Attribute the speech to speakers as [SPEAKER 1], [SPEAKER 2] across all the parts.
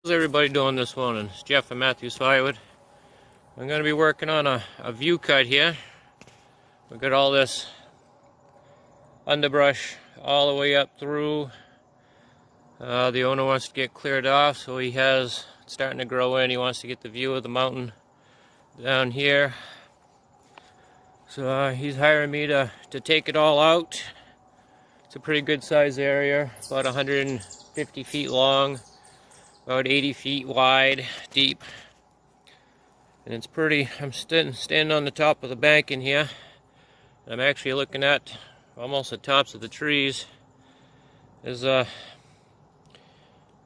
[SPEAKER 1] How's everybody doing this morning? It's Jeff and Matthews Firewood. I'm going to be working on a view cut here. We've got all this underbrush all the way up through. The owner wants to get cleared off, so it's starting to grow in. He wants to get the view of the mountain down here. So he's hiring me to take it all out. It's a pretty good size area, about 150 feet long. About 80 feet wide, deep, and it's pretty. I'm standing on the top of the bank in here, and I'm actually looking at almost the tops of the trees. There's a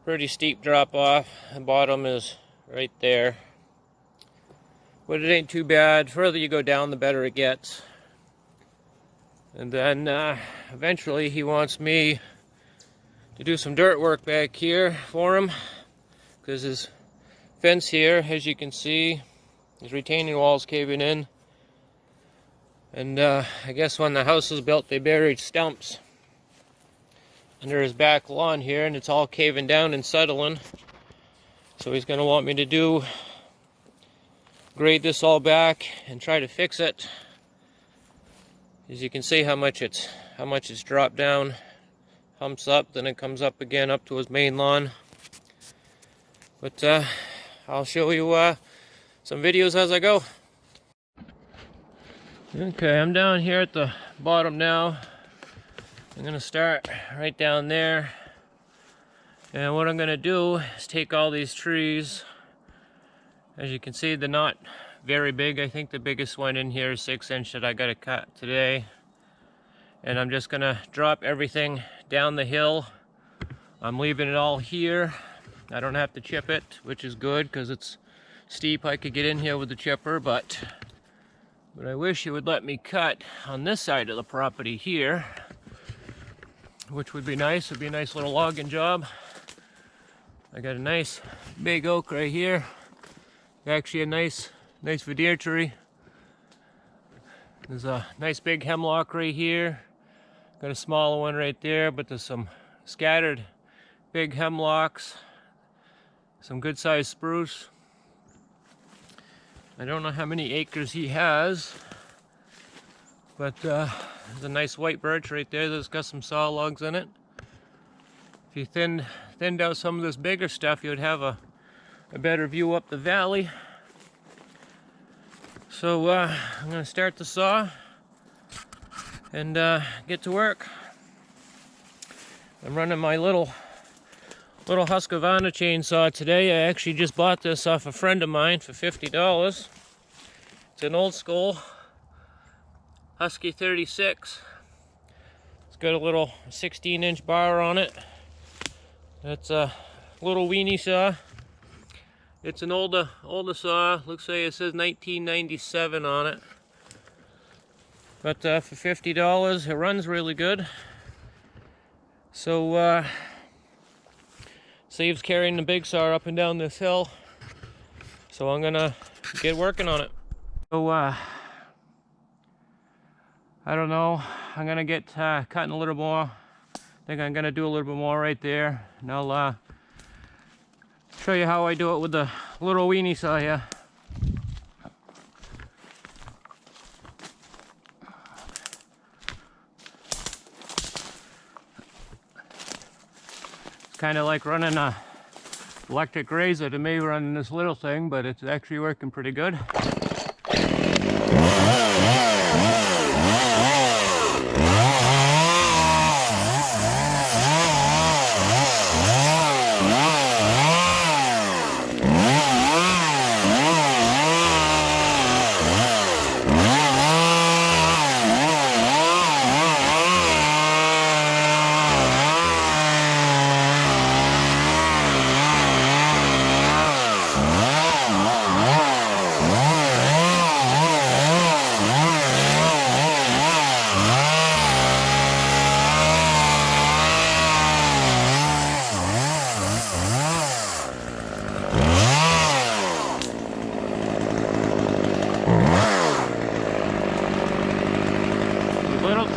[SPEAKER 1] pretty steep drop off. The bottom is right there, but it ain't too bad. The further you go down, the better it gets. And then eventually he wants me to do some dirt work back here for him, because his fence here, as you can see, his retaining wall's caving in. And I guess when the house was built, they buried stumps under his back lawn here, and it's all caving down and settling. So he's going to want me to grade this all back and try to fix it. As you can see how much it's dropped down, humps up, then it comes up again up to his main lawn. But I'll show you some videos as I go. Okay, I'm down here at the bottom now. I'm going to start right down there. And what I'm going to do is take all these trees. As you can see, they're not very big. I think the biggest one in here is 6-inch that I got to cut today. And I'm just going to drop everything down the hill. I'm leaving it all here. I don't have to chip it, which is good because it's steep. I could get in here with the chipper, but I wish it would let me cut on this side of the property here, which would be nice. It'd be a nice little logging job. I got a nice big oak right here. Actually a nice verdure tree. There's a nice big hemlock right here. Got a smaller one right there, but there's some scattered big hemlocks. Some good sized spruce. I don't know how many acres he has, but there's a nice white birch right there that's got some saw logs in it. If you thinned out some of this bigger stuff, you would have a better view up the valley. So I'm going to start the saw and get to work. I'm running my little Husqvarna chainsaw today. I actually just bought this off a friend of mine for $50. It's an old school Husky 36. It's got a little 16-inch bar on it. It's a little weenie saw. It's an older saw. Looks like it says 1997 on it. But for $50, it runs really good. So saves carrying the big saw up and down this hill. So I'm gonna get working on it. So I don't know, I'm gonna get cutting a little more. I think I'm gonna do a little bit more right there, and I'll show you how I do it with the little weenie saw here. Kind of like running a electric razor to me, running this little thing, but it's actually working pretty good.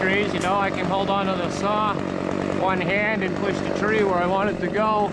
[SPEAKER 1] trees, you know, I can hold on to the saw one hand and push the tree where I want it to go.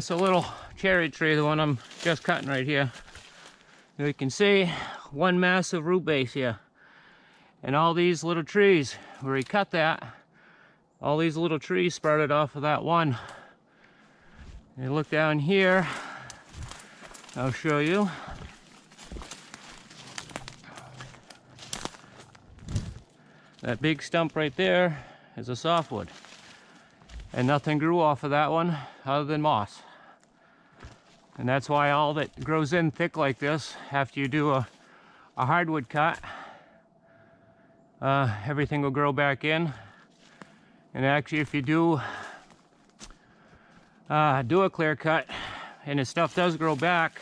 [SPEAKER 1] That's a little cherry tree, the one I'm just cutting right here. You can see one massive root base here. And all these little trees, where he cut that, all these little trees sprouted off of that one. And you look down here, I'll show you. That big stump right there is a softwood. And nothing grew off of that one other than moss. And that's why all that grows in thick like this, after you do a hardwood cut, everything will grow back in. And actually, if you do a clear cut and the stuff does grow back,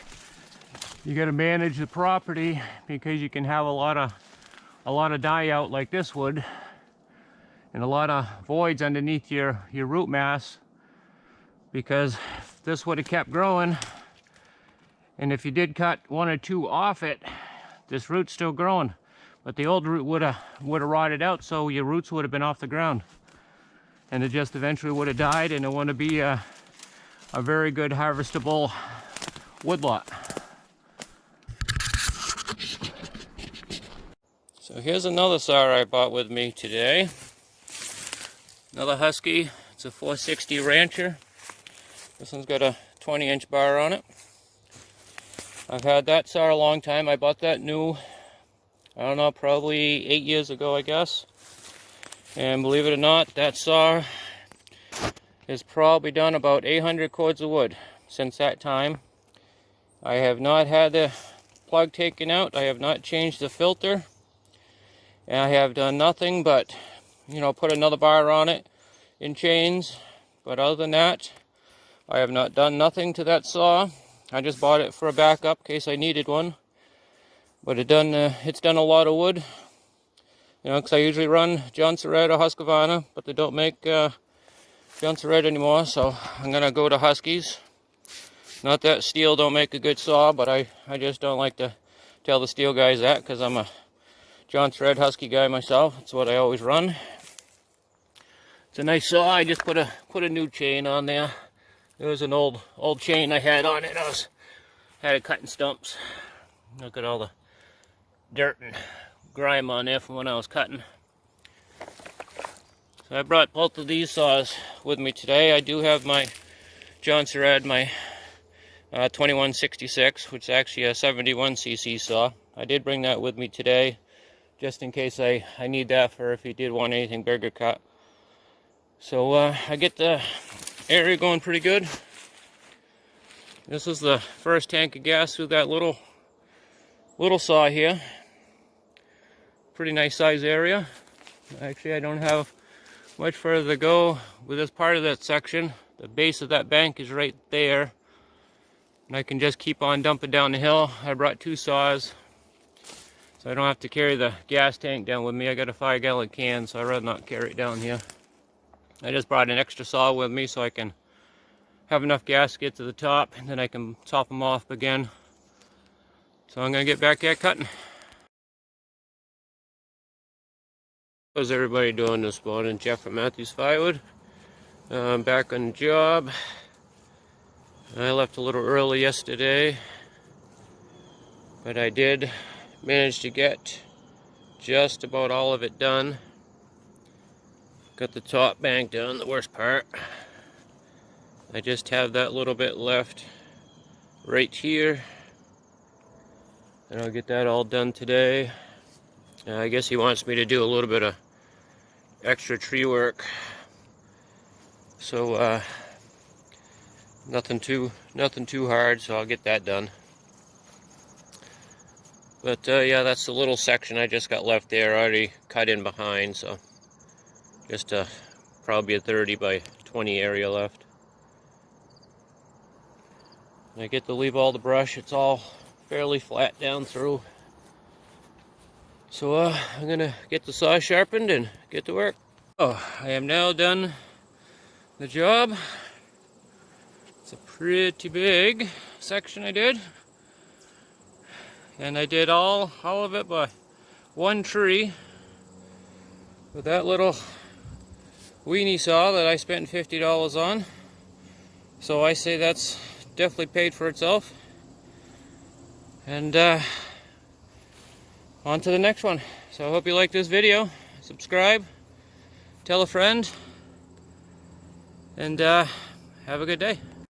[SPEAKER 1] you got to manage the property, because you can have a lot of die out like this would, and a lot of voids underneath your root mass, because if this would have kept growing, and if you did cut one or two off it, this root's still growing, but the old root would have rotted out, so your roots would have been off the ground, and it just eventually would have died, and it wouldn't be a very good harvestable woodlot. So here's another saw I bought with me today. Another Husky. It's a 460 Rancher. This one's got a 20-inch bar on it. I've had that saw a long time. I bought that new, I don't know, probably 8 years ago, I guess. And believe it or not, that saw has probably done about 800 cords of wood since that time. I have not had the plug taken out. I have not changed the filter. And I have done nothing but, put another bar on it in chains. But other than that, I have not done nothing to that saw. I just bought it for a backup in case I needed one. But it's done a lot of wood. Because I usually run Johnson Red or Husqvarna, but they don't make Johnson Red anymore, so I'm going to go to Huskies. Not that steel don't make a good saw, but I just don't like to tell the steel guys that, because I'm a Johnson Red Husky guy myself. It's what I always run. It's a nice saw. I just put a new chain on there. There was an old chain I had on it. Had it cutting stumps. Look at all the dirt and grime on there from when I was cutting. So I brought both of these saws with me today. I do have my Johnson Red, my 2166, which is actually a 71cc saw. I did bring that with me today, just in case I need that for if you did want anything bigger cut. So I get the area going pretty good. This is the first tank of gas through that little saw here. Pretty nice size area. Actually, I don't have much further to go with this part of that section. The base of that bank is right there, and I can just keep on dumping down the hill. I brought two saws, so I don't have to carry the gas tank down with me. I got a 5-gallon can, so I'd rather not carry it down here. I just brought an extra saw with me so I can have enough gas to get to the top, and then I can top them off again. So I'm going to get back at cutting. How's everybody doing this morning? Jeff from Matthews Firewood. I'm back on the job. I left a little early yesterday, but I did manage to get just about all of it done. Got the top bank done, the worst part. I just have that little bit left right here, and I'll get that all done today. I guess he wants me to do a little bit of extra tree work, so nothing too hard, so I'll get that done. But yeah, that's the little section I just got left there. I already cut in behind, so just probably a 30 by 20 area left. And I get to leave all the brush. It's all fairly flat down through. So I'm gonna get the saw sharpened and get to work. Oh, I am now done the job. It's a pretty big section I did. And I did all of it by one tree with that little weenie saw that I spent $50 on. So I say that's definitely paid for itself. And on to the next one. So I hope you like this video. Subscribe, tell a friend, and have a good day.